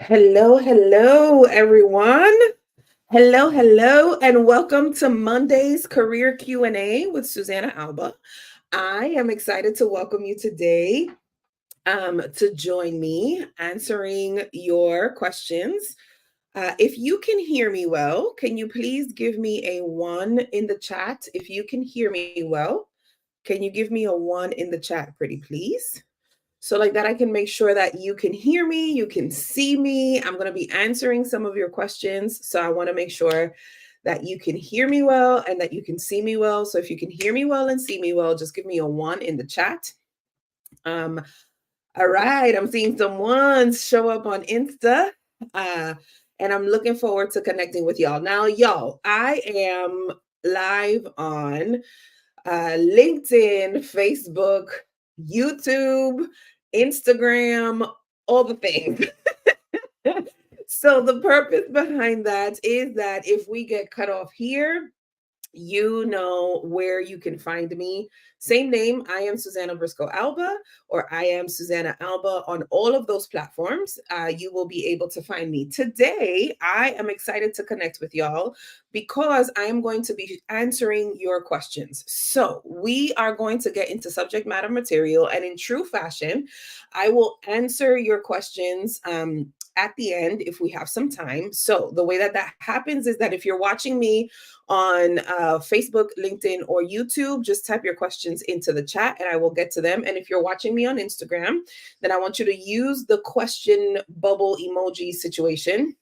Hello, hello, everyone. Hello, and welcome to Monday's Career Q&A with Susana Alba. I am excited to welcome you today to join me answering your questions. If you can hear me well, can you please give me a one in the chat? If you can hear me well, can you give me a one in the chat, pretty please? So, like that, I can make sure that you can hear me, you can see me. I'm going to be answering some of your questions. So, I want to make sure that you can hear me well and that you can see me well. So, if you can hear me well and see me well, just give me a one in the chat. Um, all right, I'm seeing some ones show up on Insta. Uh, and I'm looking forward to connecting with y'all. Now, y'all, I am live on LinkedIn, Facebook, YouTube, Instagram, all the things. So the purpose behind that is that if we get cut off here, you know where you can find me. Same name, I am Susana Briscoe-Alba, or I am Susana Alba on all of those platforms. You will be able to find me. Today, I am excited to connect with y'all because I am going to be answering your questions. So we are going to get into subject matter material, and in true fashion, I will answer your questions at the end if we have some time. So the way that that happens is that if you're watching me on Facebook, LinkedIn, or YouTube, just type your questions into the chat and I will get to them. And if you're watching me on Instagram, then I want you to use the question bubble emoji situation.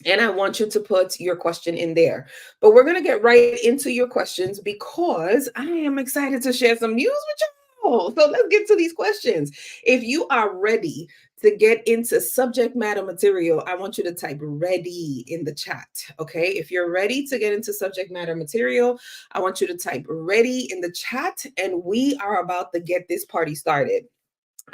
And I want you to put your question in there. But we're going to get right into your questions because I am excited to share some news with y'all. So let's get to these questions. If you are ready to get into subject matter material, I want you to type ready in the chat. Okay. If you're ready to get into subject matter material, I want you to type ready in the chat. And we are about to get this party started.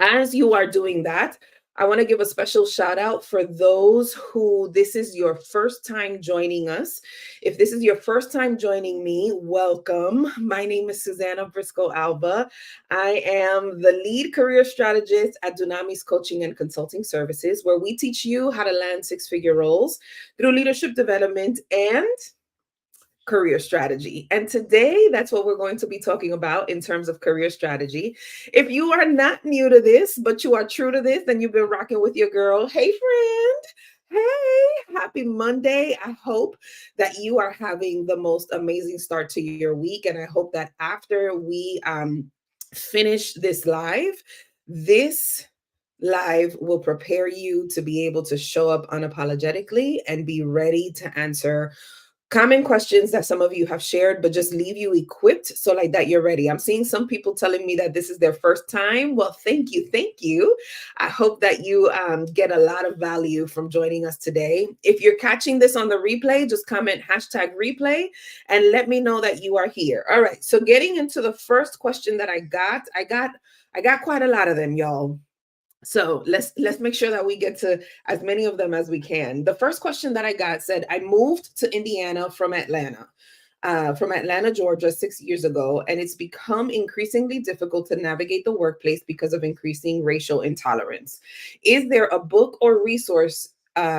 As you are doing that, I want to give a special shout out for those who this is your first time joining us. If this is your first time joining me, welcome. My name is Susana Briscoe-Alba. I am the lead career strategist at Dunamis Coaching and Consulting Services, where we teach you how to land six-figure roles through leadership development and career strategy. And today, that's what we're going to be talking about in terms of career strategy. If you are not new to this, but you are true to this, then you've been rocking with your girl. Hey, friend. Hey, happy Monday. I hope that you are having the most amazing start to your week. And I hope that after we finish this live will prepare you to be able to show up unapologetically and be ready to answer common questions that some of you have shared, but just leave you equipped so like that you're ready. I'm seeing some people telling me that this is their first time. Well, thank you. Thank you. I hope that you get a lot of value from joining us today. If you're catching this on the replay, just comment hashtag replay and let me know that you are here. All right. So getting into the first question that I got quite a lot of them, y'all. So let's make sure that we get to as many of them as we can. The first question that I got said, I moved to Indiana from Atlanta, Georgia, 6 years ago, and it's become increasingly difficult to navigate the workplace because of increasing racial intolerance. Is there a book or resource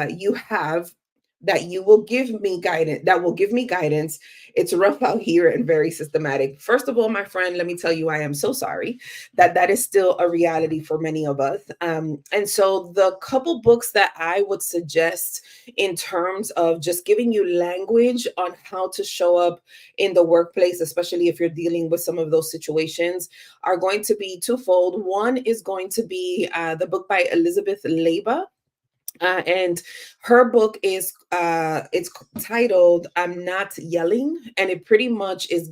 you have that you will give me guidance that will give me guidance? It's rough out here and very systematic. First of all, my friend, let me tell you, I am so sorry that that is still a reality for many of us. And so the couple books that I would suggest in terms of just giving you language on how to show up in the workplace, especially if you're dealing with some of those situations, are going to be twofold. One is going to be the book by Elizabeth Leba, and her book is it's titled "I'm Not Yelling," and it pretty much is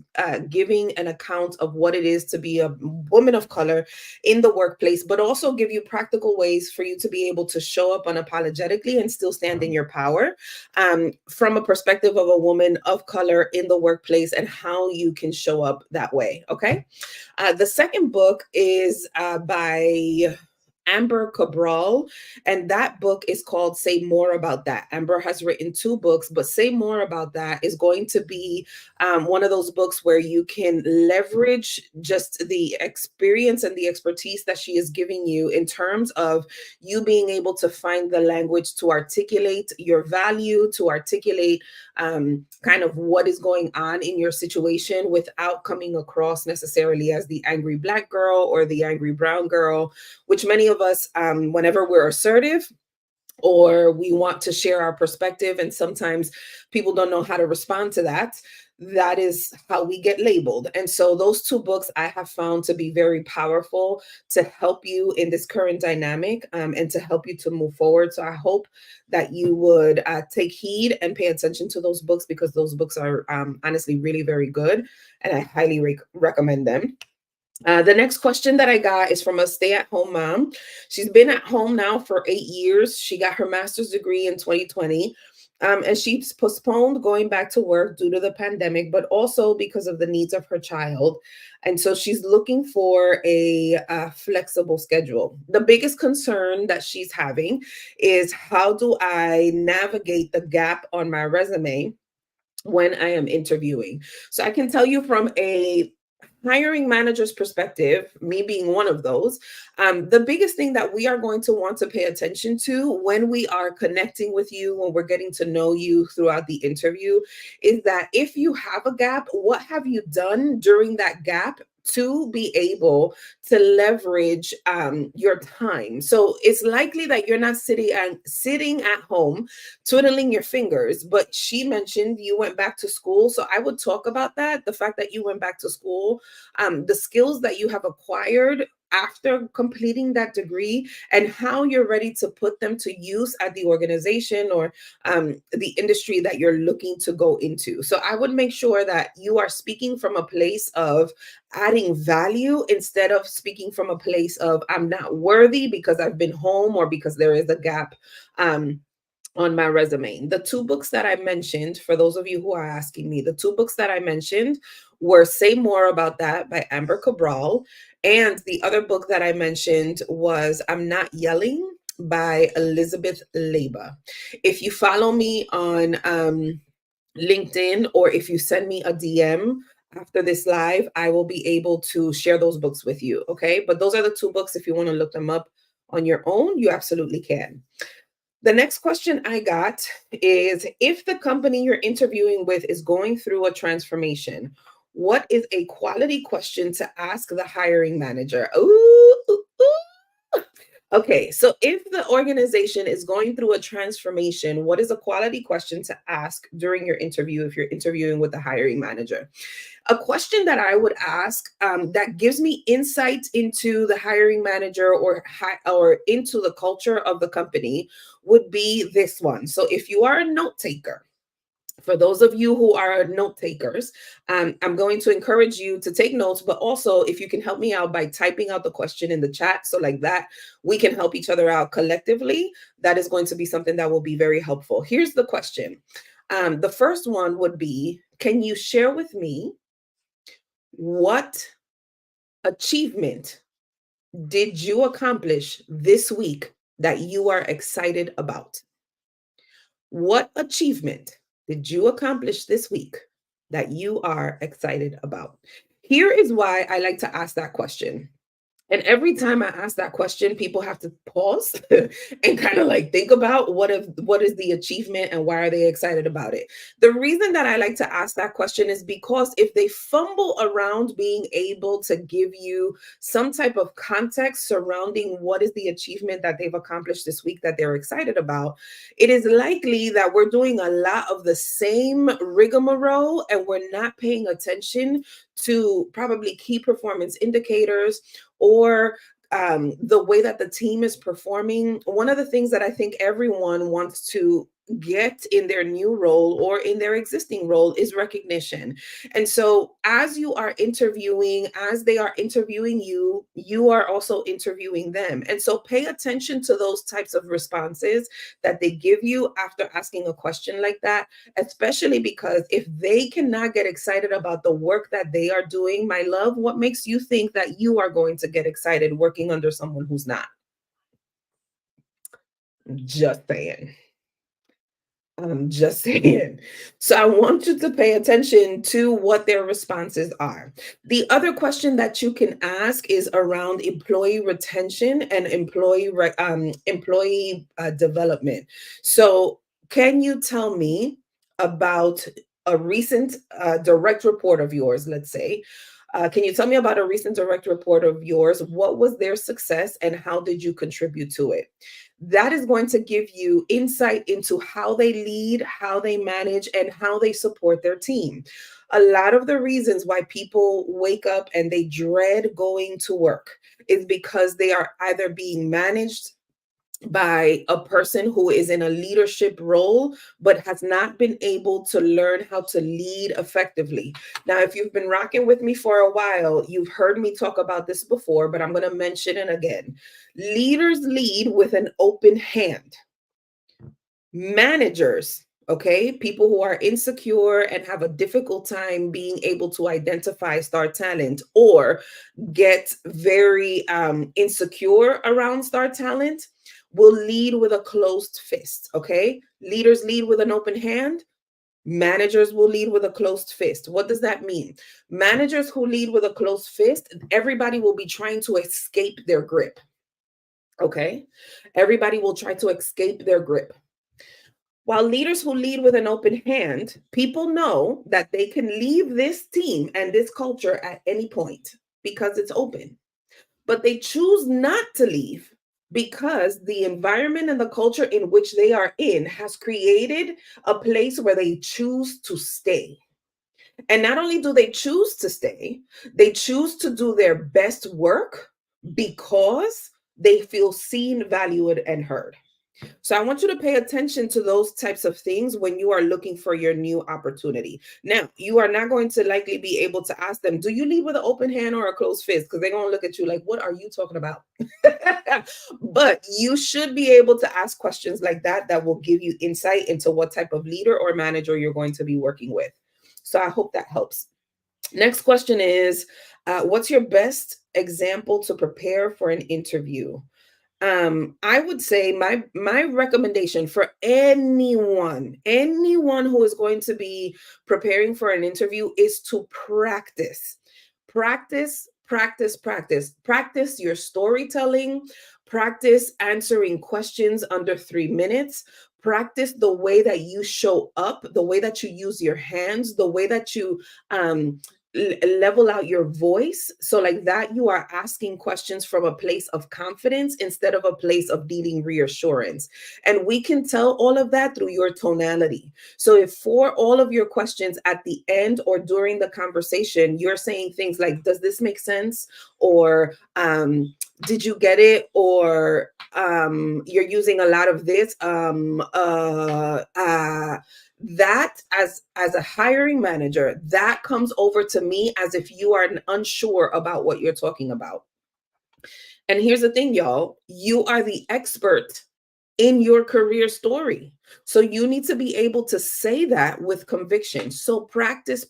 giving an account of what it is to be a woman of color in the workplace, but also give you practical ways for you to be able to show up unapologetically and still stand in your power, from a perspective of a woman of color in the workplace and how you can show up that way. Okay. The second book is by Amber Cabral, and that book is called Say More About That. Amber has written two books, but Say More About That is going to be one of those books where you can leverage just the experience and the expertise that she is giving you in terms of you being able to find the language to articulate your value, to articulate kind of what is going on in your situation without coming across necessarily as the angry Black girl or the angry brown girl, which many of us, whenever we're assertive, or we want to share our perspective, and sometimes people don't know how to respond to that. That is how we get labeled. And so, those two books I have found to be very powerful to help you in this current dynamic, and to help you to move forward. So, I hope that you would take heed and pay attention to those books, because those books are honestly really very good, and I highly recommend them. The next question that I got is from a stay at home mom. She's been at home now for 8 years. She got her master's degree in 2020. And she's postponed going back to work due to the pandemic, but also because of the needs of her child. And so she's looking for a flexible schedule. The biggest concern that she's having is, how do I navigate the gap on my resume when I am interviewing? So I can tell you from a hiring manager's perspective, me being one of those, the biggest thing that we are going to want to pay attention to when we are connecting with you, when we're getting to know you throughout the interview, is that if you have a gap, what have you done during that gap to be able to leverage your time? So it's likely that you're not sitting at home twiddling your fingers. But she mentioned you went back to school, so I would talk about that. The fact that you went back to school, the skills that you have acquired after completing that degree, and how you're ready to put them to use at the organization or the industry that you're looking to go into. So I would make sure that you are speaking from a place of adding value, instead of speaking from a place of, I'm not worthy because I've been home or because there is a gap on my resume. The two books that I mentioned, for those of you who are asking me, the two books that I mentioned were Say More About That by Amber Cabral. And the other book that I mentioned was I'm Not Yelling by Elizabeth Leba. If you follow me on LinkedIn, or if you send me a DM after this live, I will be able to share those books with you. Okay. But those are the two books. If you want to look them up on your own, you absolutely can. The next question I got is, if the company you're interviewing with is going through a transformation, what is a quality question to ask the hiring manager? Ooh, ooh, ooh. Okay, so if the organization is going through a transformation, what is a quality question to ask during your interview if you're interviewing with the hiring manager? A question that I would ask, that gives me insight into the hiring manager, or into the culture of the company, would be this one. So if you are a note taker, for those of you who are note takers, I'm going to encourage you to take notes, but also if you can help me out by typing out the question in the chat, so like that, we can help each other out collectively. That is going to be something that will be very helpful. Here's the question. The first one would be, can you share with me what achievement did you accomplish this week that you are excited about? What achievement did you accomplish this week that you are excited about? Here is why I like to ask that question. And every time I ask that question, people have to pause and kind of like think about what is the achievement and why are they excited about it. The reason that I like to ask that question is because if they fumble around being able to give you some type of context surrounding what is the achievement that they've accomplished this week that they're excited about, it is likely that we're doing a lot of the same rigmarole and we're not paying attention to probably key performance indicators, or the way that the team is performing. One of the things that I think everyone wants to get in their new role or in their existing role is recognition. And so as you are interviewing, as they are interviewing you, you are also interviewing them. And so pay attention to those types of responses that they give you after asking a question like that, especially because if they cannot get excited about the work that they are doing, my love, what makes you think that you are going to get excited working under someone who's not? Just saying. I'm just saying. So I want you to pay attention to what their responses are. The other question that you can ask is around employee retention and employee development. So can you tell me about a recent direct report of yours, let's say? Can you tell me about a recent direct report of yours? What was their success and how did you contribute to it? That is going to give you insight into how they lead, how they manage, and how they support their team. A lot of the reasons why people wake up and they dread going to work is because they are either being managed by a person who is in a leadership role but has not been able to learn how to lead effectively. Now, if you've been rocking with me for a while, you've heard me talk about this before, but I'm going to mention it again. Leaders lead with an open hand. Managers, okay, people who are insecure and have a difficult time being able to identify star talent or get very insecure around star talent, will lead with a closed fist. Okay, leaders lead with an open hand. Managers will lead with a closed fist. What does that mean? Managers who lead with a closed fist, everybody will be trying to escape their grip. Okay, everybody will try to escape their grip. While leaders who lead with an open hand, people know that they can leave this team and this culture at any point because it's open. But they choose not to leave because the environment and the culture in which they are in has created a place where they choose to stay. And not only do they choose to stay, they choose to do their best work because they feel seen, valued, and heard. So I want you to pay attention to those types of things when you are looking for your new opportunity. Now, you are not going to likely be able to ask them, do you lead with an open hand or a closed fist? Because they're going to look at you like, what are you talking about? But you should be able to ask questions like that that will give you insight into what type of leader or manager you're going to be working with. So I hope that helps. Next question is, what's your best example to prepare for an interview? I would say my recommendation for anyone who is going to be preparing for an interview is to practice. Practice your storytelling, practice answering questions under 3 minutes, practice the way that you show up, the way that you use your hands, the way that you level out your voice, so like that you are asking questions from a place of confidence instead of a place of needing reassurance. And we can tell all of that through your tonality. So if for all of your questions at the end or during the conversation you're saying things like, does this make sense, or did you get it, or you're using a lot of this, that as a hiring manager, that comes over to me as if you are unsure about what you're talking about. And here's the thing, y'all, you are the expert in your career story. So you need to be able to say that with conviction. So practice,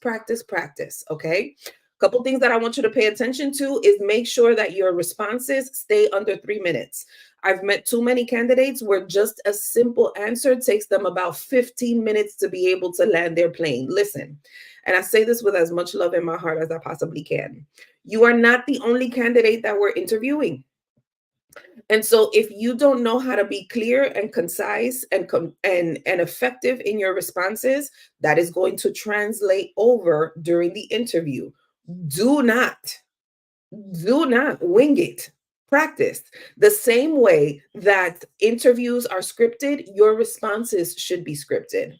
okay? Couple things that I want you to pay attention to is make sure that your responses stay under 3 minutes. I've met too many candidates where just a simple answer takes them about 15 minutes to be able to land their plane. Listen, and I say this with as much love in my heart as I possibly can. You are not the only candidate that we're interviewing. And so if you don't know how to be clear and concise and effective in your responses, that is going to translate over during the interview. Do not wing it. Practice. The same way that interviews are scripted, your responses should be scripted.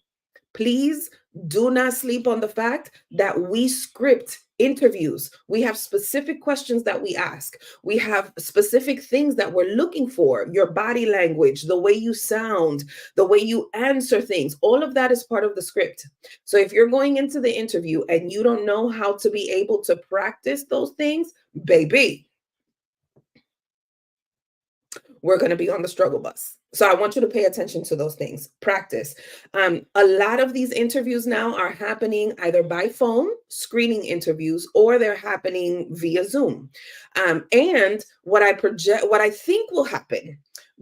Please do not sleep on the fact that we script interviews. We have specific questions that we ask. We have specific things that we're looking for. Your body language, the way you sound, the way you answer things, all of that is part of the script. So if you're going into the interview and you don't know how to be able to practice those things, baby, we're going to be on the struggle bus. So I want you to pay attention to those things. Practice. A lot of these interviews now are happening either by phone, screening interviews, or they're happening via Zoom. And what I think will happen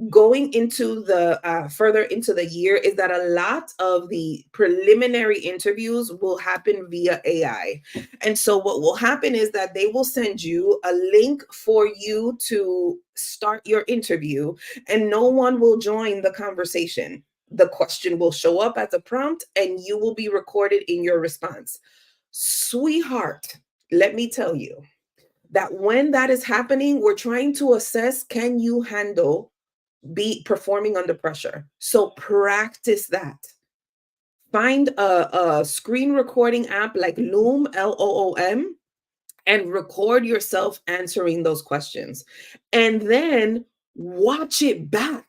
going into the further into the year is that a lot of the preliminary interviews will happen via AI. And so what will happen is that they will send you a link for you to start your interview, and no one will join the conversation. The question will show up as a prompt and you will be recorded in your response. Sweetheart, let me tell you that when that is happening, we're trying to assess, can you handle be performing under pressure? So practice that. Find a screen recording app like Loom, Loom, and record yourself answering those questions. And then watch it back.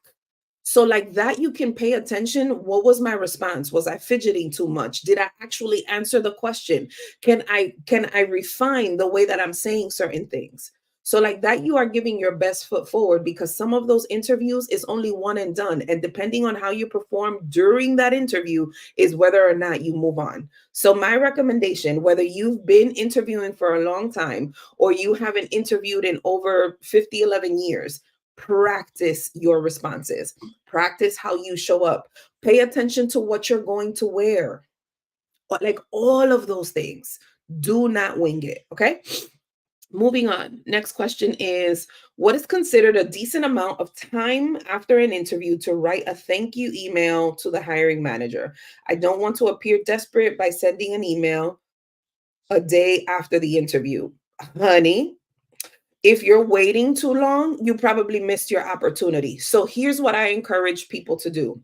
So like that, you can pay attention. What was my response? Was I fidgeting too much? Did I actually answer the question? Can I refine the way that I'm saying certain things? So like that, you are giving your best foot forward, because some of those interviews is only one and done. And depending on how you perform during that interview is whether or not you move on. So my recommendation, whether you've been interviewing for a long time or you haven't interviewed in over 50, 11 years, practice your responses. Practice how you show up. Pay attention to what you're going to wear. Like all of those things. Do not wing it. Okay. Moving on. Next question is, what is considered a decent amount of time after an interview to write a thank you email to the hiring manager? I don't want to appear desperate by sending an email a day after the interview. Honey, if you're waiting too long, you probably missed your opportunity. So here's what I encourage people to do.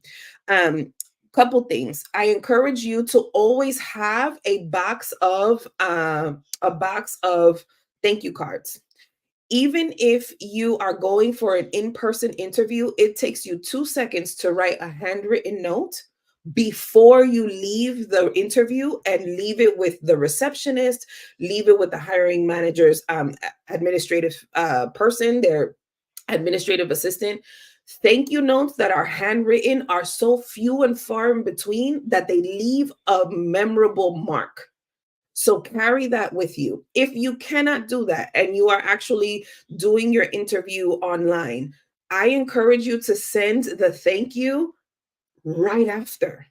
Couple things. I encourage you to always have a box of thank you cards. Even if you are going for an in-person interview, it takes you 2 seconds to write a handwritten note before you leave the interview, and leave it with the receptionist, leave it with the hiring manager's administrative person, their administrative assistant. Thank you notes that are handwritten are so few and far in between that they leave a memorable mark. So carry that with you. If you cannot do that and you are actually doing your interview online, I encourage you to send the thank you right after,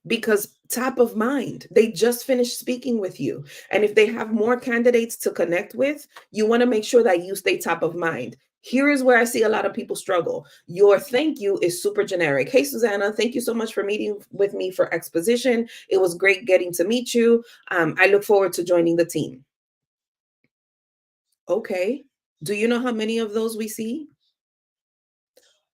because top of mind, they just finished speaking with you. And if they have more candidates to connect with, you want to make sure that you stay top of mind. Here is where I see a lot of people struggle. Your thank you is super generic. Hey, Susana, thank you so much for meeting with me for exposition. It was great getting to meet you. I look forward to joining the team. Okay. Do you know how many of those we see?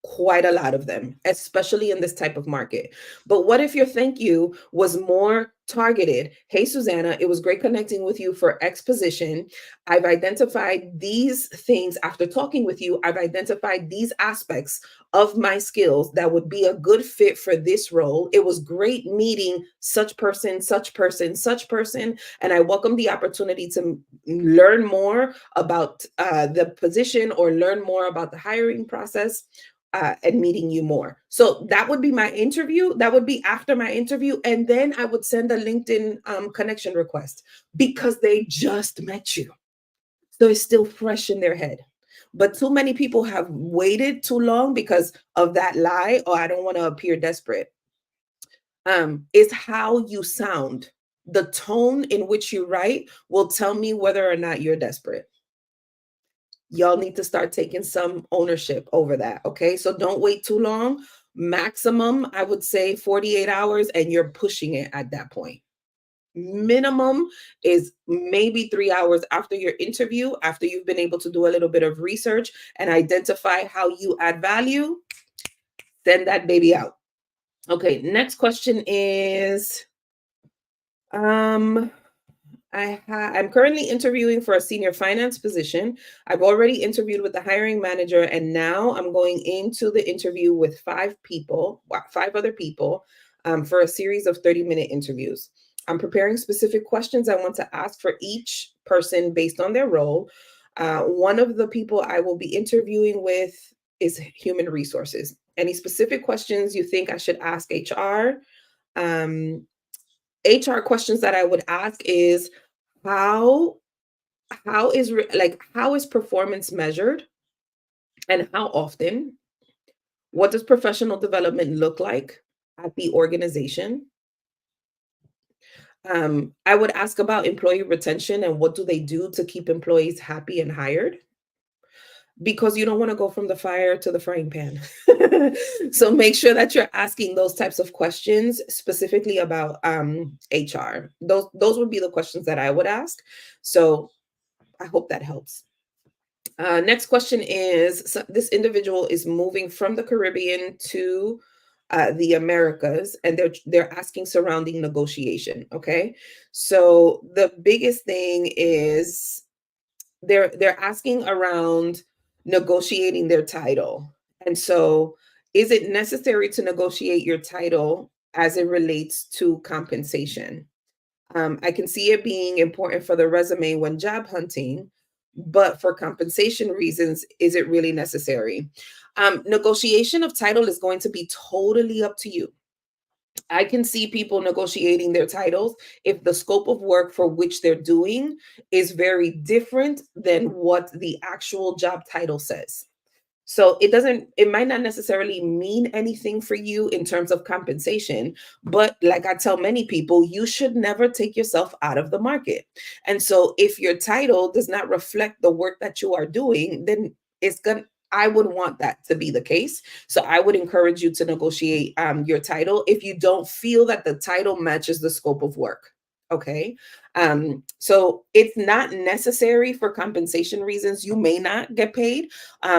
Quite a lot of them, especially in this type of market. But what if your thank you was more targeted? Hey, Susana, it was great connecting with you for X position. I've identified these things after talking with you. I've identified these aspects of my skills that would be a good fit for this role. It was great meeting such person, such person, such person. And I welcome the opportunity to learn more about the position or learn more about the hiring process and meeting you more. So that would be my interview. That would be after my interview. And then I would send a LinkedIn connection request, because they just met you. So it's still fresh in their head. But too many people have waited too long because of that lie, or I don't want to appear desperate. Is how you sound. The tone in which you write will tell me whether or not you're desperate. Y'all need to start taking some ownership over that. Okay. So don't wait too long. Maximum, I would say 48 hours, and you're pushing it at that point. Minimum is maybe 3 hours after your interview, after you've been able to do a little bit of research and identify how you add value. Send that baby out. Okay. Next question is, I'm currently interviewing for a senior finance position. I've already interviewed with the hiring manager, and now I'm going into the interview with five other people, for a series of 30-minute interviews. I'm preparing specific questions I want to ask for each person based on their role. One of the people I will be interviewing with is human resources. Any specific questions you think I should ask HR? HR questions that I would ask is, how how is performance measured, and how often? What does professional development look like at the organization? I would ask about employee retention and what do they do to keep employees happy and hired? Because you don't want to go from the fire to the frying pan. So make sure that you're asking those types of questions specifically about HR. Those would be the questions that I would ask. So I hope that helps. Next question is, so this individual is moving from the Caribbean to the Americas, and they're asking surrounding negotiation. Okay, so the biggest thing is they're asking around negotiating their title, and so is it necessary to negotiate your title as it relates to compensation? I can see it being important for the resume when job hunting, but for compensation reasons, is it really necessary? Negotiation of title is going to be totally up to you. I can see people negotiating their titles if the scope of work for which they're doing is very different than what the actual job title says. So it might not necessarily mean anything for you in terms of compensation, but like I tell many people, you should never take yourself out of the market. And so if your title does not reflect the work that you are doing, then I would want that to be the case. So I would encourage you to negotiate your title if you don't feel that the title matches the scope of work. Okay. So it's not necessary for compensation reasons. You may not get paid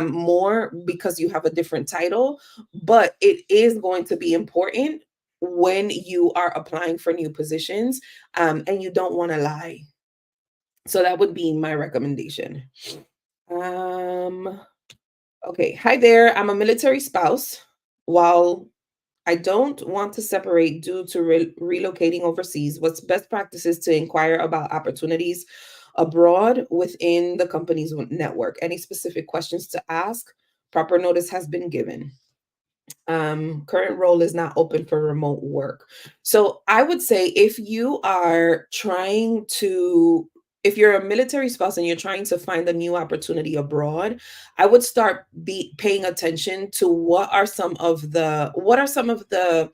more because you have a different title, but it is going to be important when you are applying for new positions, and you don't want to lie. So that would be my recommendation. Um, okay. Hi there. I'm a military spouse. While I don't want to separate due to relocating overseas, what's best practices to inquire about opportunities abroad within the company's network? Any specific questions to ask? Proper notice has been given. Current role is not open for remote work. So I would say if you're a military spouse and you're trying to find a new opportunity abroad, I would start be paying attention to what are some of the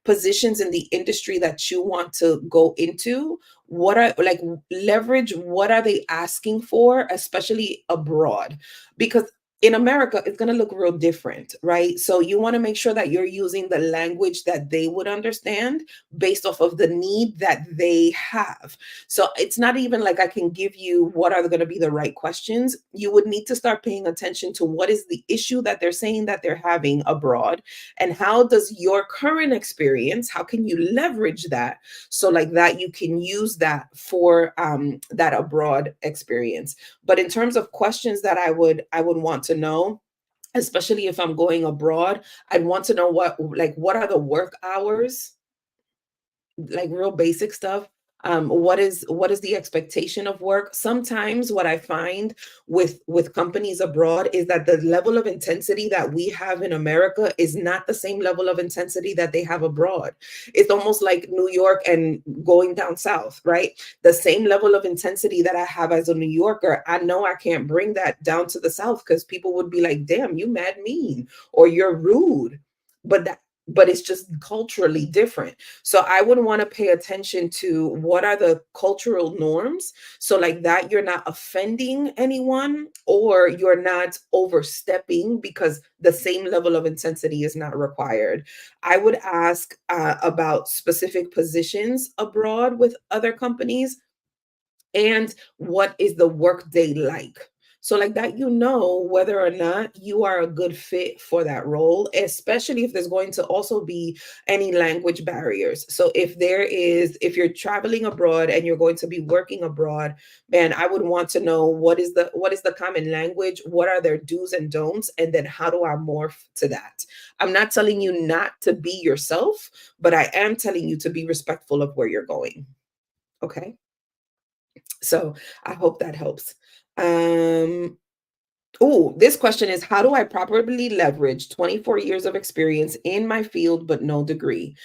positions in the industry that you want to go into. What are like leverage, what are they asking for, especially abroad? Because in America, it's going to look real different, right? So you want to make sure that you're using the language that they would understand based off of the need that they have. So it's not even like I can give you what are going to be the right questions. You would need to start paying attention to what is the issue that they're saying that they're having abroad, and how does your current experience, how can you leverage that so like that you can use that for that abroad experience. But in terms of questions that I would want to know, especially if I'm going abroad, I'd want to know what are the work hours, like real basic stuff. What is the expectation of work? Sometimes what I find with companies abroad is that the level of intensity that we have in America is not the same level of intensity that they have abroad. It's almost like New York and going down south, right? The same level of intensity that I have as a New Yorker, I know I can't bring that down to the south because people would be like, damn, you mad mean, or you're rude. But it's just culturally different. So I would want to pay attention to what are the cultural norms. So like that, you're not offending anyone or you're not overstepping because the same level of intensity is not required. I would ask about specific positions abroad with other companies, and what is the work day like. So like that, whether or not you are a good fit for that role, especially if there's going to also be any language barriers. So if you're traveling abroad and you're going to be working abroad, man, I would want to know what is the common language, what are their do's and don'ts, and then how do I morph to that. I'm not telling you not to be yourself, but I am telling you to be respectful of where you're going. Okay. So I hope that helps. Um, oh, this question is, how do I properly leverage 24 years of experience in my field but no degree?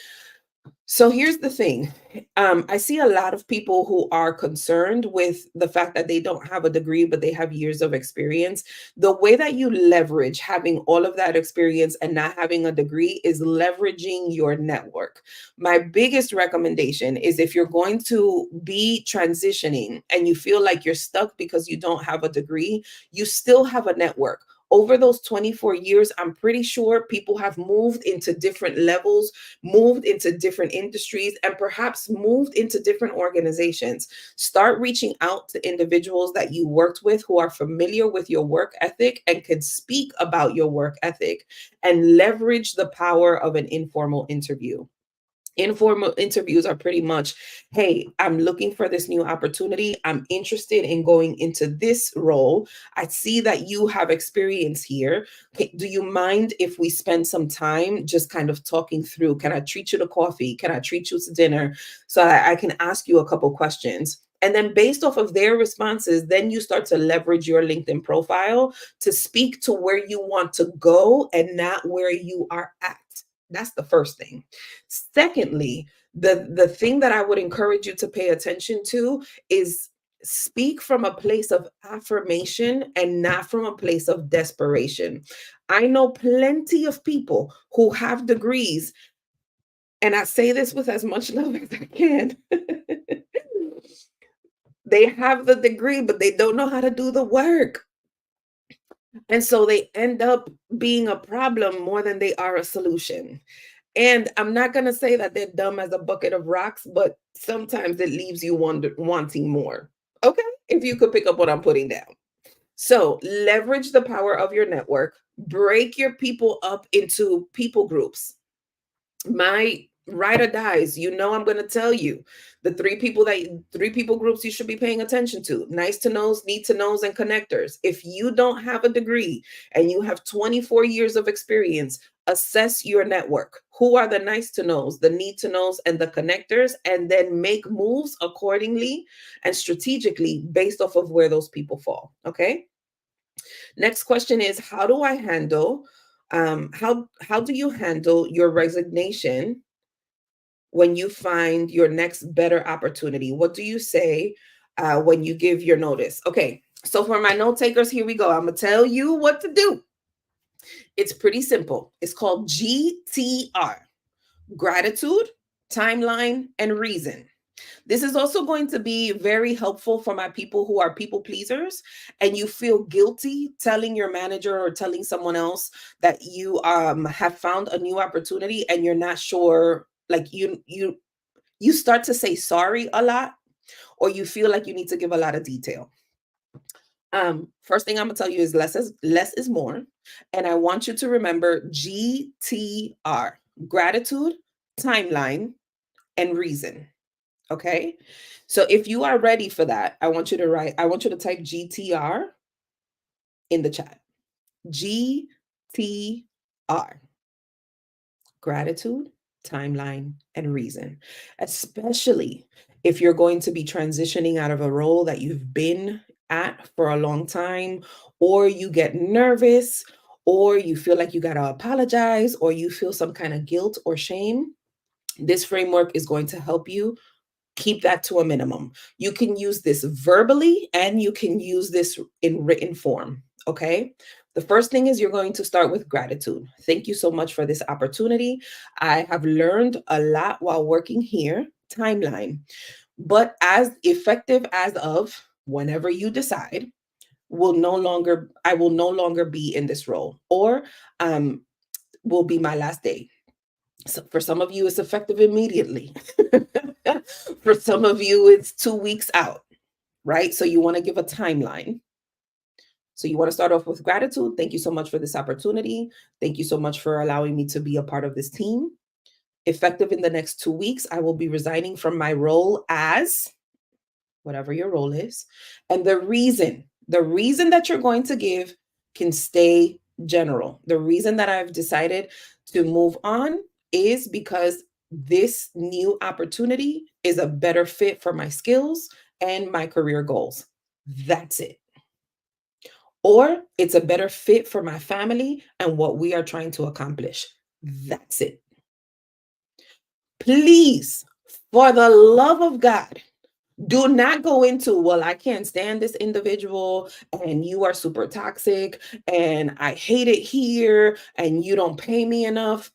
So here's the thing. I see a lot of people who are concerned with the fact that they don't have a degree, but they have years of experience. The way that you leverage having all of that experience and not having a degree is leveraging your network. My biggest recommendation is if you're going to be transitioning and you feel like you're stuck because you don't have a degree, you still have a network. Over those 24 years, I'm pretty sure people have moved into different levels, moved into different industries, and perhaps moved into different organizations. Start reaching out to individuals that you worked with who are familiar with your work ethic and can speak about your work ethic, and leverage the power of an informal interview. Informal interviews are pretty much, hey, I'm looking for this new opportunity. I'm interested in going into this role. I see that you have experience here. Do you mind if we spend some time just kind of talking through? Can I treat you to coffee? Can I treat you to dinner so that I can ask you a couple questions? And then based off of their responses, then you start to leverage your LinkedIn profile to speak to where you want to go and not where you are at. That's the first thing. Secondly, the thing that I would encourage you to pay attention to is speak from a place of affirmation and not from a place of desperation. I know plenty of people who have degrees, and I say this with as much love as I can. They have the degree, but they don't know how to do the work. And so they end up being a problem more than they are a solution. And I'm not going to say that they're dumb as a bucket of rocks, but sometimes it leaves you wanting more. Okay. If you could pick up what I'm putting down. So leverage the power of your network, break your people up into people groups. My ride or dies, I'm going to tell you the three people groups you should be paying attention to: nice to knows, need to knows, and connectors. If you don't have a degree and you have 24 years of experience, assess your network. Who are the nice to knows, the need to knows, and the connectors, and then make moves accordingly and strategically based off of where those people fall. Okay. Next question is, how do you handle your resignation when you find your next better opportunity? What do you say when you give your notice? Okay, so for my note takers, here we go. I'm gonna tell you what to do. It's pretty simple. It's called GTR: gratitude, timeline, and reason. This is also going to be very helpful for my people who are people pleasers and you feel guilty telling your manager or telling someone else that you have found a new opportunity and you're not sure, like you start to say sorry a lot, or you feel like you need to give a lot of detail. First thing I'm gonna tell you is less is more, and I want you to remember GTR: gratitude, timeline, and reason. Okay. So if you are ready for that, I want you to type GTR in the chat. GTR: gratitude, timeline, and reason. Especially if you're going to be transitioning out of a role that you've been at for a long time, or you get nervous, or you feel like you got to apologize, or you feel some kind of guilt or shame. This framework is going to help you keep that to a minimum. You can use this verbally and you can use this in written form. Okay. The first thing is you're going to start with gratitude. Thank you so much for this opportunity. I have learned a lot while working here. Timeline. But as effective as of whenever you decide, I will no longer be in this role, or will be my last day. So for some of you, it's effective immediately. For some of you, it's 2 weeks out, right? So you want to give a timeline. So you want to start off with gratitude. Thank you so much for this opportunity. Thank you so much for allowing me to be a part of this team. Effective in the next 2 weeks, I will be resigning from my role as whatever your role is. And the reason that you're going to give can stay general. The reason that I've decided to move on is because this new opportunity is a better fit for my skills and my career goals. That's it. Or it's a better fit for my family and what we are trying to accomplish. That's it. Please, for the love of God, do not go into, well, I can't stand this individual and you are super toxic and I hate it here and you don't pay me enough.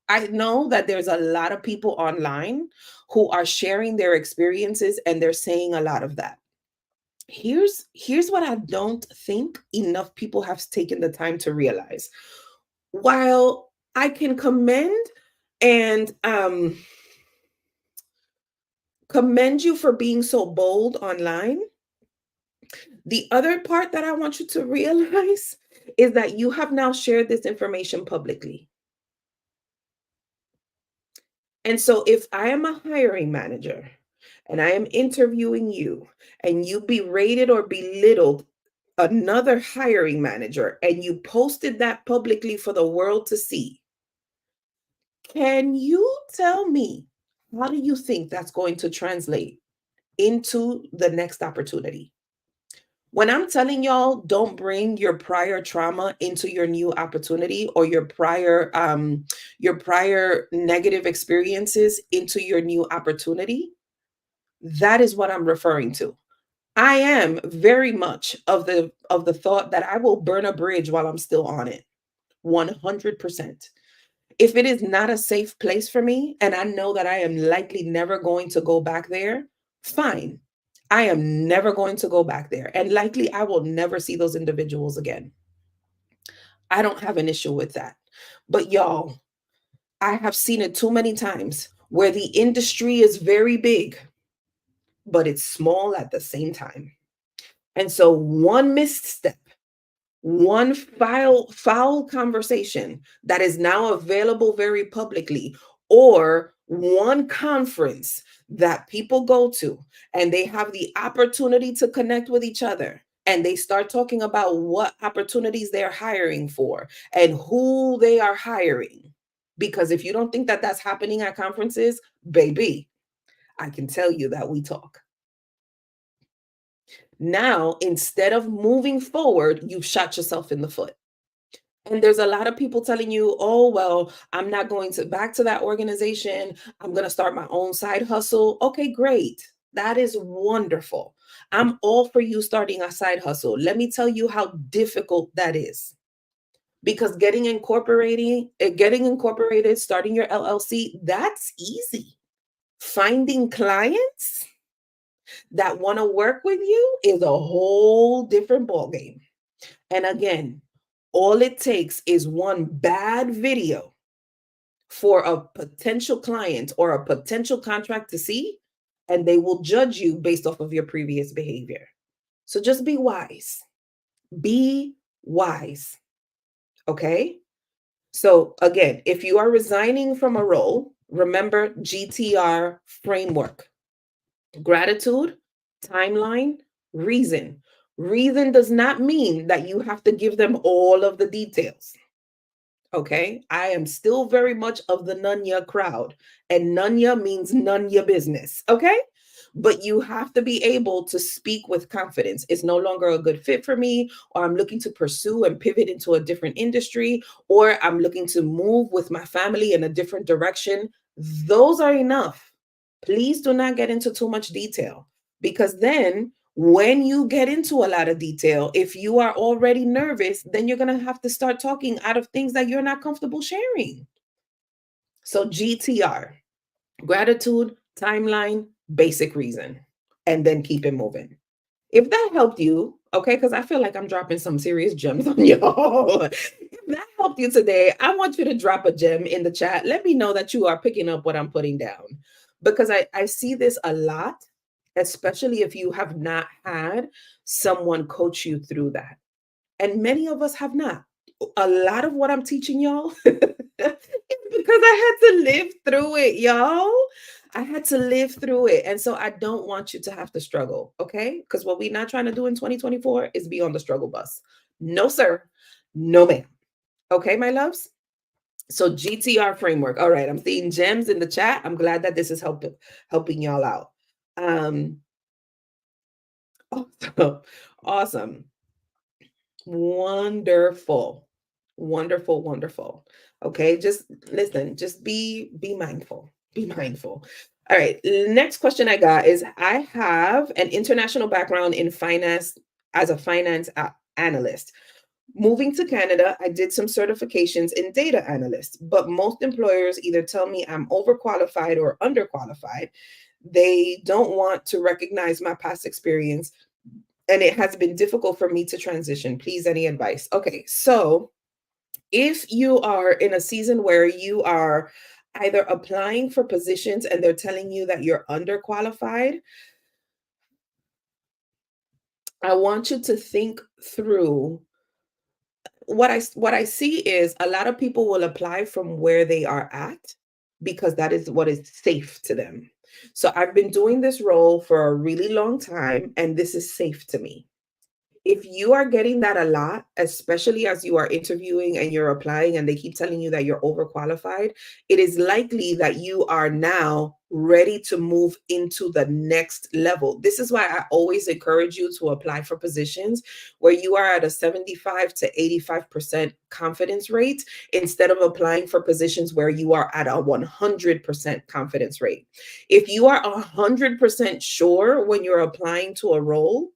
I know that there's a lot of people online who are sharing their experiences and they're saying a lot of that. Here's what I don't think enough people have taken the time to realize. While I can and commend you for being so bold online, the other part that I want you to realize is that you have now shared this information publicly. And so if I am a hiring manager and I am interviewing you and you berated or belittled another hiring manager and you posted that publicly for the world to see, can you tell me how do you think that's going to translate into the next opportunity? When I'm telling y'all, don't bring your prior trauma into your new opportunity or your prior negative experiences into your new opportunity, that is what I'm referring to. I am very much of the thought that I will burn a bridge while I'm still on it. 100%. If it is not a safe place for me and I know that I am likely never going to go back there, fine. I am never going to go back there. And likely I will never see those individuals again. I don't have an issue with that. But y'all, I have seen it too many times where the industry is very big, but it's small at the same time. And so one misstep, one foul conversation that is now available very publicly, or one conference that people go to and they have the opportunity to connect with each other and they start talking about what opportunities they're hiring for and who they are hiring. Because if you don't think that that's happening at conferences, baby, I can tell you that we talk. Now, instead of moving forward, you've shot yourself in the foot. And there's a lot of people telling you, oh, well, I'm not going to back to that organization. I'm going to start my own side hustle. Okay, great. That is wonderful. I'm all for you starting a side hustle. Let me tell you how difficult that is. Because getting incorporated, starting your LLC, that's easy. Finding clients that want to work with you is a whole different ballgame. And again, all it takes is one bad video for a potential client or a potential contract to see, and they will judge you based off of your previous behavior. So just be wise. Be wise. Okay? So again, if you are resigning from a role, remember GTR framework. Gratitude, timeline, reason. Reason does not mean that you have to give them all of the details. Okay. I am still very much of the Nunya crowd, and Nunya means none your business. Okay. But you have to be able to speak with confidence. It's no longer a good fit for me, or I'm looking to pursue and pivot into a different industry, or I'm looking to move with my family in a different direction. Those are enough. Please do not get into too much detail, because then when you get into a lot of detail, if you are already nervous, then you're going to have to start talking out of things that you're not comfortable sharing. So GTR, gratitude, timeline, basic reason, and then keep it moving. If that helped you, okay, because I feel like I'm dropping some serious gems on y'all. If that helped you today, I want you to drop a gem in the chat. Let me know that you are picking up what I'm putting down, because I see this a lot, especially if you have not had someone coach you through that. And many of us have not. A lot of what I'm teaching y'all is because I had to live through it, y'all. I had to live through it. And so I don't want you to have to struggle, okay? Because what we're not trying to do in 2024 is be on the struggle bus. No, sir. No, ma'am. Okay, my loves? So GTR framework. All right, I'm seeing gems in the chat. I'm glad that this is helping y'all out. Awesome. Awesome. Wonderful. Wonderful, wonderful. Okay, just listen, just be mindful. Be mindful. All right. Next question I got is, I have an international background in finance as a finance analyst. Moving to Canada, I did some certifications in data analyst, but most employers either tell me I'm overqualified or underqualified. They don't want to recognize my past experience, and it has been difficult for me to transition. Please, any advice? Okay, so if you are in a season where you are either applying for positions and they're telling you that you're underqualified, I want you to think through what I see is a lot of people will apply from where they are at because that is what is safe to them. So I've been doing this role for a really long time and this is safe to me. If you are getting that a lot, especially as you are interviewing and you're applying and they keep telling you that you're overqualified, it is likely that you are now ready to move into the next level. This is why I always encourage you to apply for positions where you are at a 75 to 85% confidence rate instead of applying for positions where you are at a 100% confidence rate. If you are 100% sure when you're applying to a role,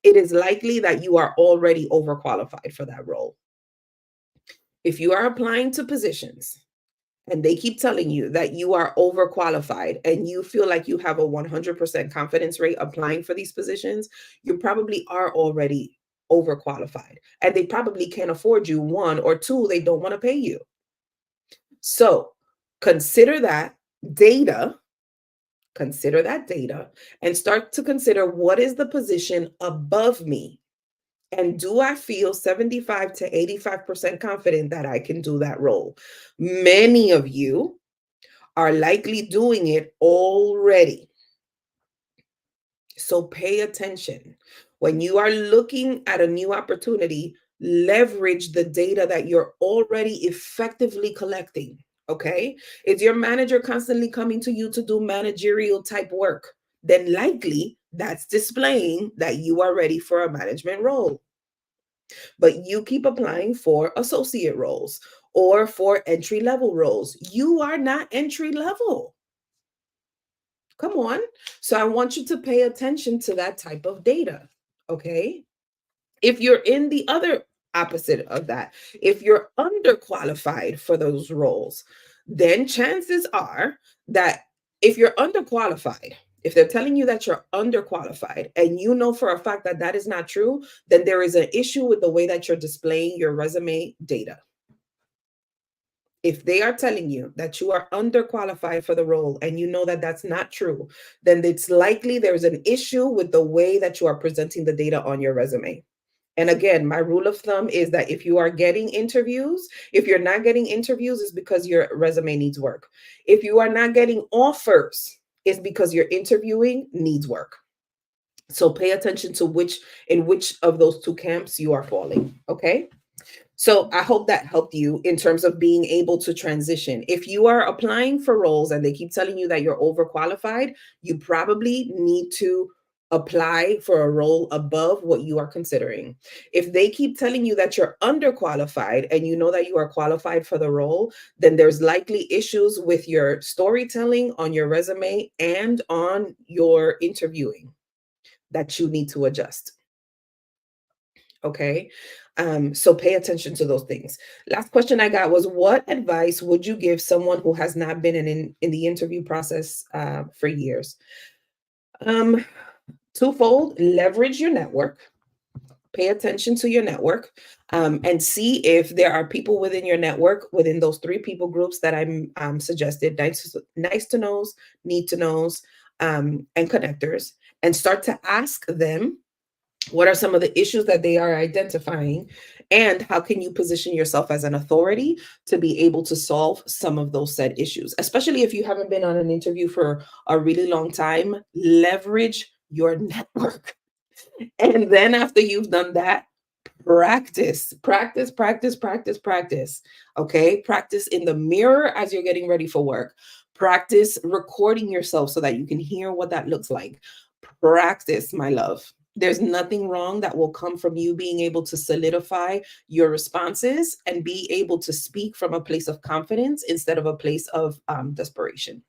it is likely that you are already overqualified for that role. If you are applying to positions and they keep telling you that you are overqualified and you feel like you have a 100% confidence rate applying for these positions, you probably are already overqualified. And they probably can't afford you, one, or two, they don't want to pay you. So consider that data. Consider that data and start to consider, what is the position above me? And do I feel 75 to 85% confident that I can do that role? Many of you are likely doing it already. So pay attention. When you are looking at a new opportunity, leverage the data that you're already effectively collecting. Okay. Is your manager constantly coming to you to do managerial type work? Then likely that's displaying that you are ready for a management role. But you keep applying for associate roles or for entry level roles. You are not entry level. Come on. So I want you to pay attention to that type of data. Okay. If you're in the other opposite of that, if you're underqualified for those roles, then chances are that if you're underqualified, if they're telling you that you're underqualified and you know for a fact that that is not true, then there is an issue with the way that you're displaying your resume data. If they are telling you that you are underqualified for the role and you know that that's not true, then it's likely there's an issue with the way that you are presenting the data on your resume. And again, my rule of thumb is that if you are getting interviews, if you're not getting interviews, it's because your resume needs work. If you are not getting offers, it's because your interviewing needs work. So pay attention to which of those two camps you are falling. Okay. So I hope that helped you in terms of being able to transition. If you are applying for roles and they keep telling you that you're overqualified, you probably need to apply for a role above what you are considering. If they keep telling you that you're underqualified and you know that you are qualified for the role, then there's likely issues with your storytelling on your resume and on your interviewing that you need to adjust. Okay. So pay attention to those things. Last question I got was, what advice would you give someone who has not been in the interview process for years? Um, Twofold: leverage your network, pay attention to your network, and see if there are people within your network, within those three people groups that I'm suggested: nice to knows, need to knows, and connectors, and start to ask them what are some of the issues that they are identifying, and how can you position yourself as an authority to be able to solve some of those said issues. Especially if you haven't been on an interview for a really long time, leverage your network. And then after you've done that, practice, practice, practice, practice, practice. Okay. Practice in the mirror as you're getting ready for work. Practice recording yourself so that you can hear what that looks like. Practice, my love. There's nothing wrong that will come from you being able to solidify your responses and be able to speak from a place of confidence instead of a place of desperation.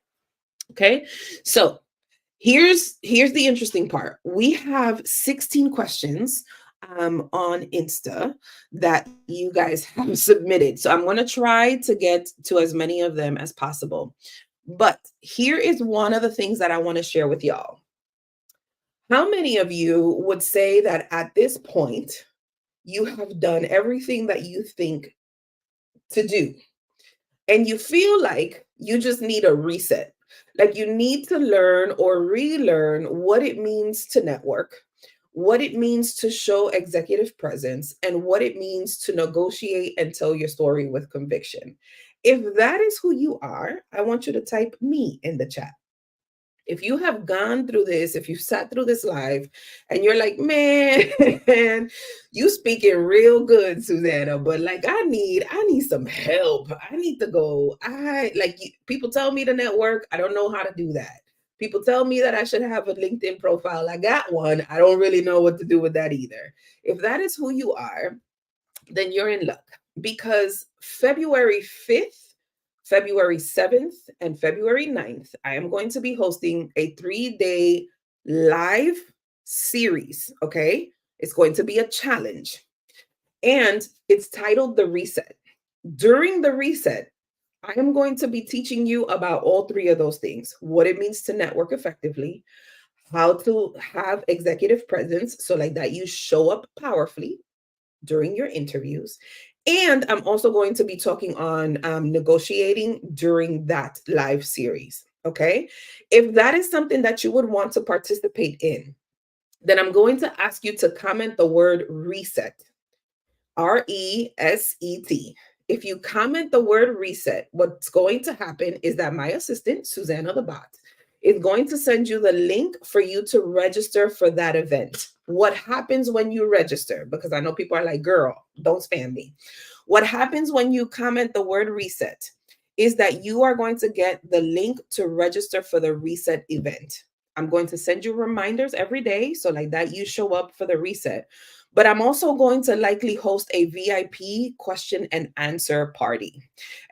Okay. So here's the interesting part. We have 16 questions on Insta that you guys have submitted. So I'm going to try to get to as many of them as possible. But here is one of the things that I want to share with y'all. How many of you would say that at this point you have done everything that you think to do, and you feel like you just need a reset? Like you need to learn or relearn what it means to network, what it means to show executive presence, and what it means to negotiate and tell your story with conviction. If that is who you are, I want you to type me in the chat. If you have gone through this, if you've sat through this live and you're like, man, you speaking real good, Susana, but like I need some help. I need to go. People tell me to network. I don't know how to do that. People tell me that I should have a LinkedIn profile. I got one. I don't really know what to do with that either. If that is who you are, then you're in luck, because February 5th, February 7th, and February 9th, I am going to be hosting a 3-day live series. Okay. It's going to be a challenge, and it's titled The Reset. During the reset, I am going to be teaching you about all three of those things: what it means to network effectively, how to have executive presence, so like that you show up powerfully during your interviews. And I'm also going to be talking on negotiating during that live series. Okay. If that is something that you would want to participate in, then I'm going to ask you to comment the word reset. RESET. If you comment the word reset, what's going to happen is that my assistant, Susana the bot, is going to send you the link for you to register for that event. What happens when you register? Because I know people are like, girl, don't spam me. What happens when you comment the word reset is that you are going to get the link to register for the reset event. I'm going to send you reminders every day, so like that you show up for the reset. But I'm also going to likely host a VIP question and answer party.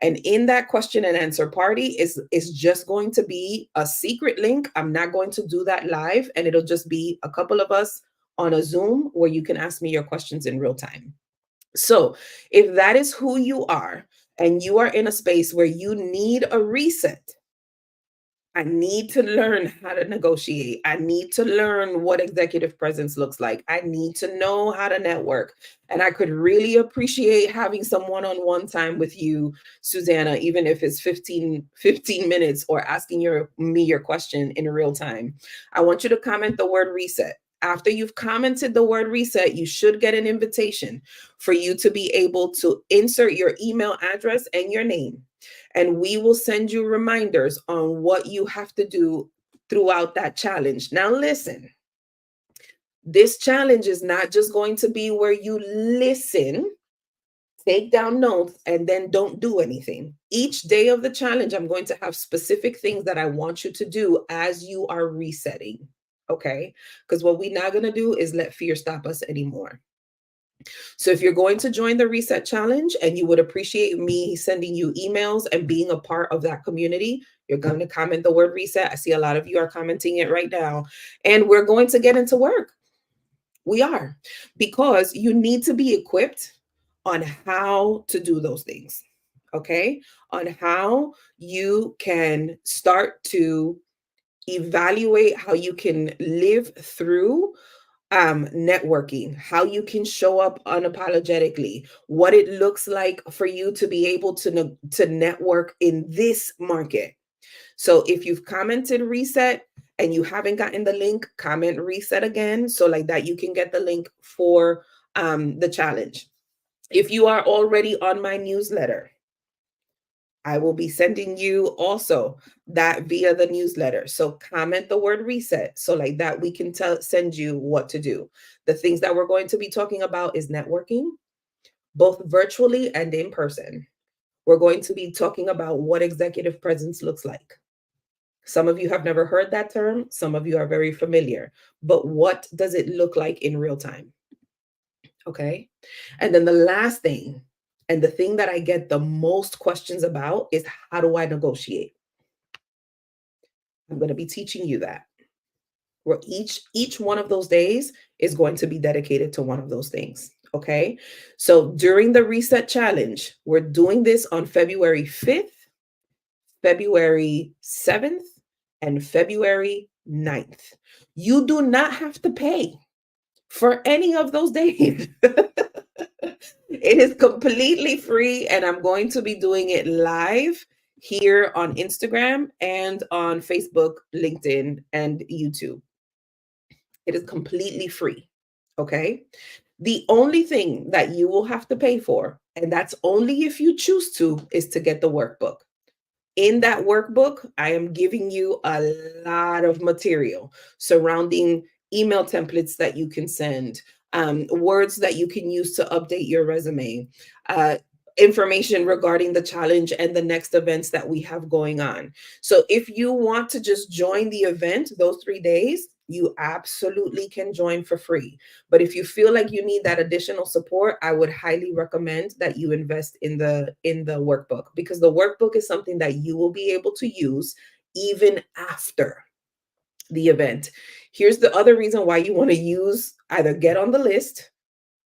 And in that question and answer party is just going to be a secret link. I'm not going to do that live, and it'll just be a couple of us on a Zoom where you can ask me your questions in real time. So, if that is who you are and you are in a space where you need a reset, I need to learn how to negotiate. I need to learn what executive presence looks like. I need to know how to network. And I could really appreciate having some one-on-one time with you, Susana, even if it's 15 minutes, or asking your question in real time. I want you to comment the word reset. After you've commented the word reset, you should get an invitation for you to be able to insert your email address and your name, and we will send you reminders on what you have to do throughout that challenge. Now, listen, this challenge is not just going to be where you listen, take down notes, and then don't do anything. Each day of the challenge, I'm going to have specific things that I want you to do as you are resetting. Okay. Because what we're not going to do is let fear stop us anymore. So if you're going to join the Reset Challenge and you would appreciate me sending you emails and being a part of that community, you're going to comment the word reset. I see a lot of you are commenting it right now. And we're going to get into work. We are, because you need to be equipped on how to do those things. Okay. On how you can start to evaluate how you can live through networking, how you can show up unapologetically, what it looks like for you to be able to network in this market. So if you've commented reset and you haven't gotten the link, comment reset again, so like that you can get the link for the challenge. If you are already on my newsletter, I will be sending you also that via the newsletter. So comment the word reset, so like that we can send you what to do. The things that we're going to be talking about is networking, both virtually and in person. We're going to be talking about what executive presence looks like. Some of you have never heard that term, some of you are very familiar, but what does it look like in real time? Okay. And then the last thing, and the thing that I get the most questions about, is how do I negotiate? I'm going to be teaching you that. Where each one of those days is going to be dedicated to one of those things. Okay. So during the reset challenge, we're doing this on February 5th, February 7th, and February 9th. You do not have to pay for any of those days. It is completely free, and I'm going to be doing it live here on Instagram and on Facebook, LinkedIn, and YouTube. It is completely free. Okay. The only thing that you will have to pay for, and that's only if you choose to, is to get the workbook. In that workbook, I am giving you a lot of material surrounding email templates that you can send, words that you can use to update your resume, uh, information regarding the challenge and the next events that we have going on. So if you want to just join the event those 3 days, you absolutely can join for free. But if you feel like you need that additional support, I would highly recommend that you invest in the workbook, because the workbook is something that you will be able to use even after the event. Here's the other reason why you want to use either get on the list,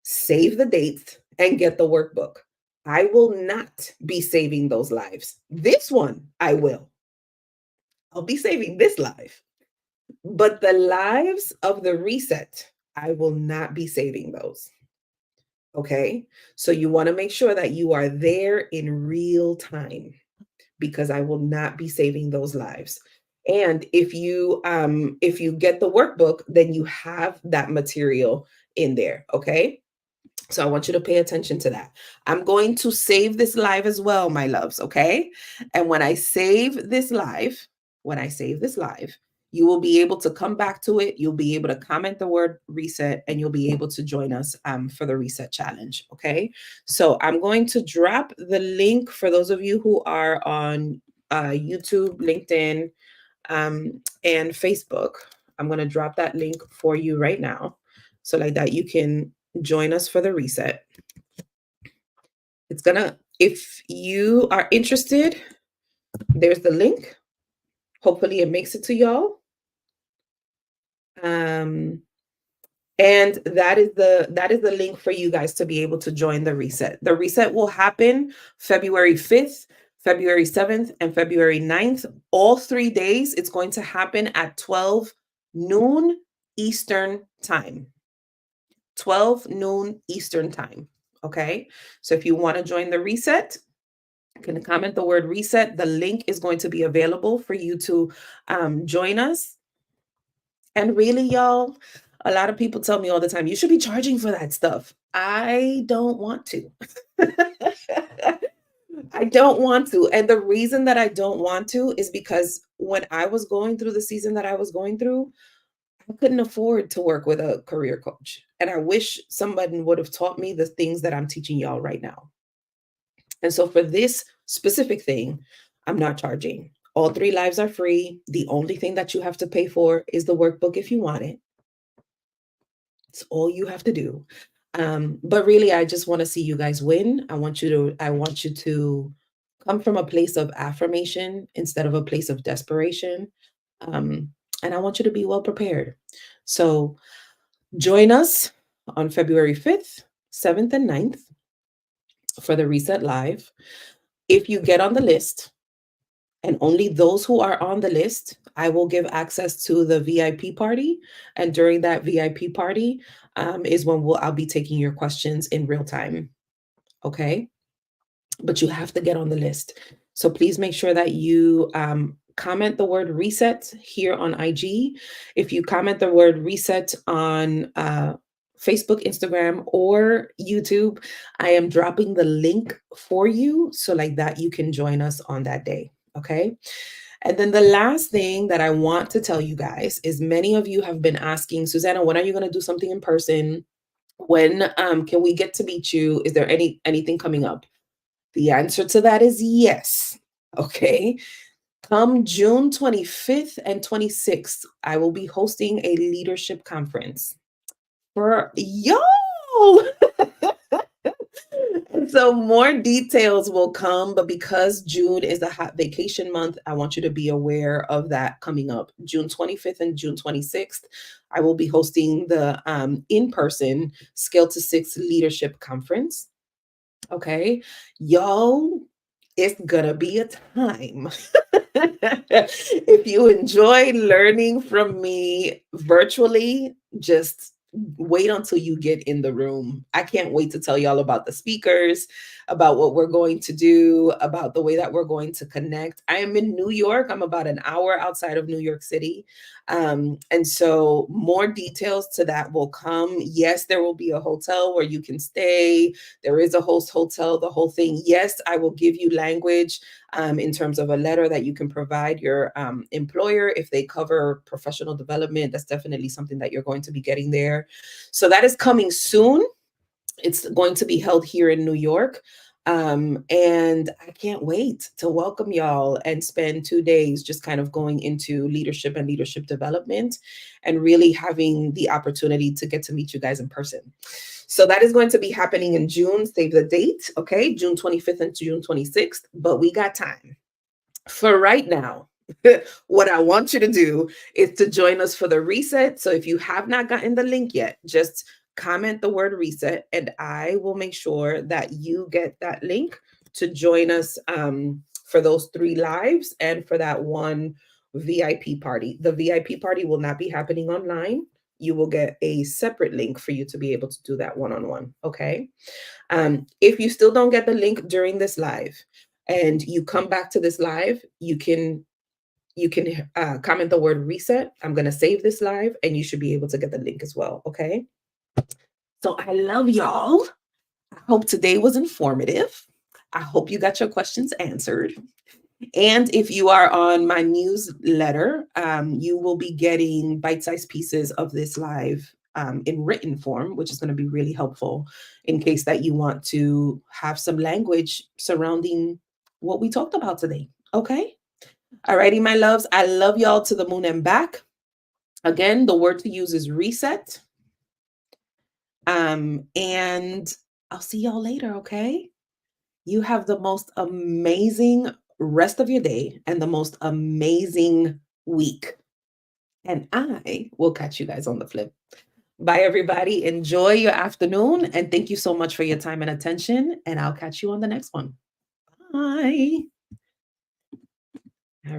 save the dates, and get the workbook. I will not be saving those lives. This one I will. I'll be saving this live. But the lives of the reset, I will not be saving those. Okay. So you want to make sure that you are there in real time, because I will not be saving those lives. And if you get the workbook, then you have that material in there. Okay. So I want you to pay attention to that. I'm going to save this live as well, my loves, okay? And when I save this live, you will be able to come back to it. You'll be able to comment the word reset, and you'll be able to join us for the reset challenge, okay? So I'm going to drop the link for those of you who are on YouTube, LinkedIn, and Facebook. I'm going to drop that link for you right now, so like that you can join us for the reset. If you are interested, there's the link. Hopefully it makes it to y'all. And that is the link for you guys to be able to join the reset. The reset will happen February 5th, February 7th, and February 9th. All 3 days, it's going to happen at 12 noon Eastern time. 12 noon Eastern time. Okay. So if you want to join the reset, you can comment the word reset. The link is going to be available for you to join us. And really, y'all, a lot of people tell me all the time, you should be charging for that stuff. I don't want to. I don't want to. And the reason that I don't want to is because when I was going through the season that I was going through, I couldn't afford to work with a career coach. And I wish somebody would have taught me the things that I'm teaching y'all right now. And so for this specific thing, I'm not charging. All 3 lives are free. The only thing that you have to pay for is the workbook if you want it. It's all you have to do. But really, I just want to see you guys win. I want you to come from a place of affirmation instead of a place of desperation. And I want you to be well prepared. So join us on February 5th, 7th, and 9th for the Reset Live. If you get on the list, and only those who are on the list, I will give access to the VIP party. And during that VIP party is when I'll be taking your questions in real time. Okay. But you have to get on the list. So please make sure that you comment the word reset here on IG. If you comment the word reset on Facebook, Instagram, or YouTube, I am dropping the link for you, so like that you can join us on that day. Okay. And then the last thing that I want to tell you guys is many of you have been asking, Susana, when are you going to do something in person? When can we get to meet you? Is there anything coming up? The answer to that is yes. Okay. Come June 25th and 26th, I will be hosting a leadership conference for y'all. So more details will come, but because June is a hot vacation month, I want you to be aware of that coming up. June 25th and June 26th, I will be hosting the in-person Scale to Six Leadership Conference. Okay. Y'all, it's gonna be a time. If you enjoy learning from me virtually, just wait until you get in the room. I can't wait to tell y'all about the speakers, about what we're going to do, about the way that we're going to connect. I am in New York. I'm about an hour outside of New York City. And so more details to that will come. Yes, there will be a hotel where you can stay. There is a host hotel, the whole thing. Yes, I will give you language in terms of a letter that you can provide your employer if they cover professional development. That's definitely something that you're going to be getting there. So that is coming soon. It's going to be held here in New York. And I can't wait to welcome y'all and spend 2 days just kind of going into leadership and leadership development and really having the opportunity to get to meet you guys in person. So that is going to be happening in June. Save the date, okay? June 25th and June 26th, but we got time. For right now, what I want you to do is to join us for the reset. So if you have not gotten the link yet, just comment the word reset and I will make sure that you get that link to join us for those 3 lives and for that one VIP party. The VIP party will not be happening online. You will get a separate link for you to be able to do that one-on-one, okay? If you still don't get the link during this live and you come back to this live, you can comment the word reset. I'm going to save this live and you should be able to get the link as well, okay? So I love y'all. I hope today was informative. I hope you got your questions answered. And if you are on my newsletter, you will be getting bite-sized pieces of this live in written form, which is going to be really helpful in case that you want to have some language surrounding what we talked about today. Okay? Alrighty, my loves. I love y'all to the moon and back. Again, the word to use is reset. And I'll see y'all later, okay? You have the most amazing rest of your day and the most amazing week. And I will catch you guys on the flip. Bye, everybody. Enjoy your afternoon. And thank you so much for your time and attention. And I'll catch you on the next one. Bye.